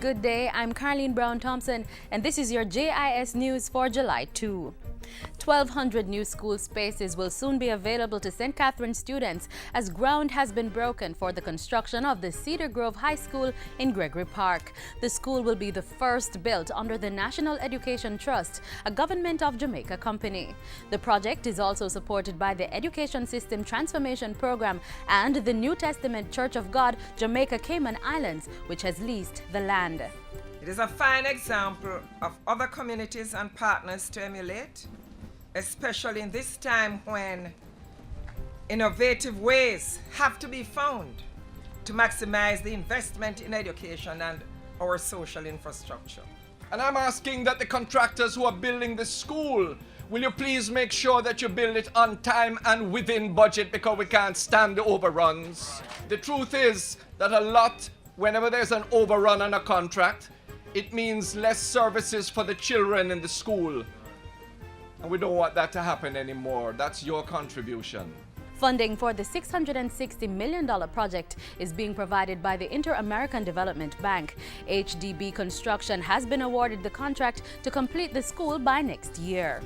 Good day, I'm Carleen Brown-Thompson, and this is your JIS News for July 2. 1,200 new school spaces will soon be available to St. Catherine students as ground has been broken for the construction of the Cedar Grove High School in Gregory Park. The school will be the first built under the National Education Trust, a Government of Jamaica company. The project is also supported by the Education System Transformation Program and the New Testament Church of God, Jamaica Cayman Islands, which has leased the land. It is a fine example of other communities and partners to emulate, especially in this time when innovative ways have to be found to maximize the investment in education and our social infrastructure. And I'm asking that the contractors who are building the school, will you please make sure that you build it on time and within budget, because we can't stand the overruns. The truth is that whenever there's an overrun on a contract, it means less services for the children in the school. And we don't want that to happen anymore. That's your contribution. Funding for the $660 million project is being provided by the Inter-American Development Bank. HDB Construction has been awarded the contract to complete the school by next year.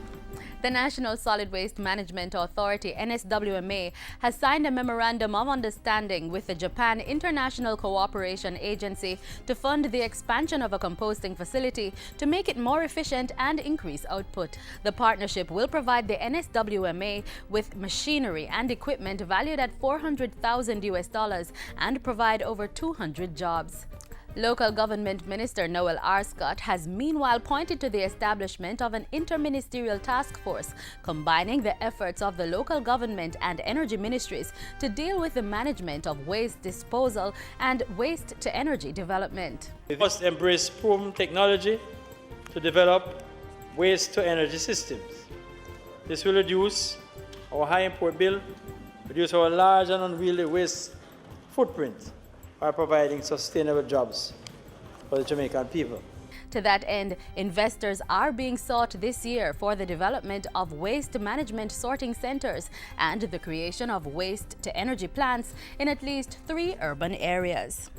The National Solid Waste Management Authority, NSWMA, has signed a Memorandum of Understanding with the Japan International Cooperation Agency to fund the expansion of a composting facility to make it more efficient and increase output. The partnership will provide the NSWMA with machinery and equipment valued at $400,000 and provide over 200 jobs. Local Government Minister Noel R. Scott has meanwhile pointed to the establishment of an interministerial task force combining the efforts of the local government and energy ministries to deal with the management of waste disposal and waste-to-energy development. We must embrace proven technology to develop waste-to-energy systems. This will reduce our high import bill, reduce our large and unwieldy waste footprint, by providing sustainable jobs for the Jamaican people. To that end, investors are being sought this year for the development of waste management sorting centers and the creation of waste-to-energy plants in at least 3 urban areas.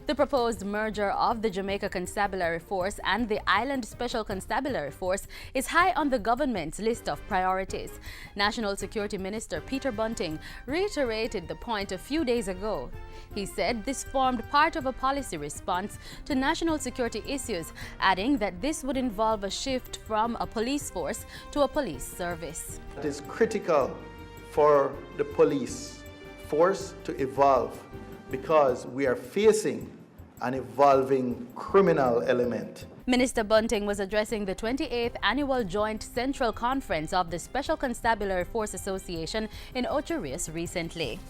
The proposed merger of the Jamaica Constabulary Force and the Island Special Constabulary Force is high on the government's list of priorities. National Security Minister Peter Bunting reiterated the point a few days ago. He said this formed part of a policy response to national security issues, adding that this would involve a shift from a police force to a police service. It is critical for the police force to evolve because we are facing an evolving criminal element. Minister Bunting was addressing the 28th Annual Joint Central Conference of the Special Constabulary Force Association in Ocho Rios recently.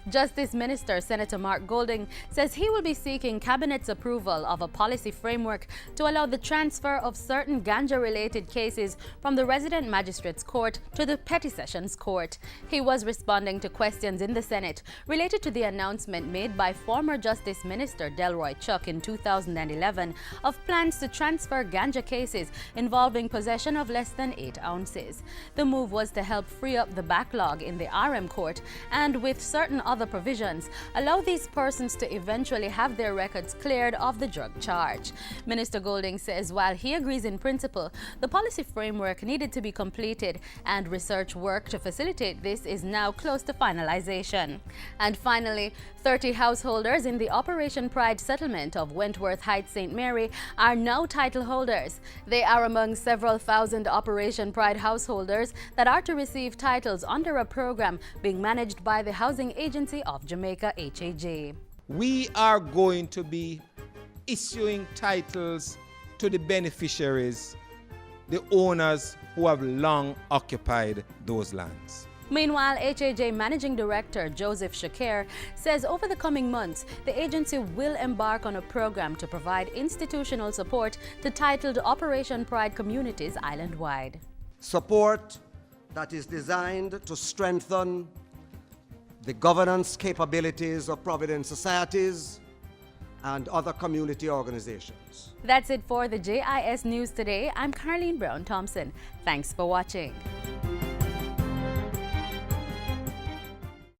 Justice Minister Senator Mark Golding says he will be seeking Cabinet's approval of a policy framework to allow the transfer of certain Ganja-related cases from the Resident Magistrates Court to the Petty Sessions Court. He was responding to questions in the Senate related to the announcement made by former Justice Minister Delroy Chuck in 2011 of plans to transfer Ganja cases involving possession of less than 8 ounces. The move was to help free up the backlog in the RM Court and, with certain other provisions, allow these persons to eventually have their records cleared of the drug charge. Minister Golding says while he agrees in principle, the policy framework needed to be completed and research work to facilitate this is now close to finalization. And finally, 30 householders in the Operation Pride settlement of Wentworth Heights, St. Mary are now title holders. They are among several thousand Operation Pride householders that are to receive titles under a program being managed by the Housing Agency of Jamaica, HAJ. We are going to be issuing titles to the beneficiaries, the owners who have long occupied those lands. Meanwhile, HAJ Managing Director Joseph Shakir says over the coming months, the agency will embark on a program to provide institutional support to titled Operation Pride communities island-wide. Support that is designed to strengthen the governance capabilities of Providence societies and other community organizations. That's it for the JIS News today. I'm Carleen Brown-Thompson. Thanks for watching.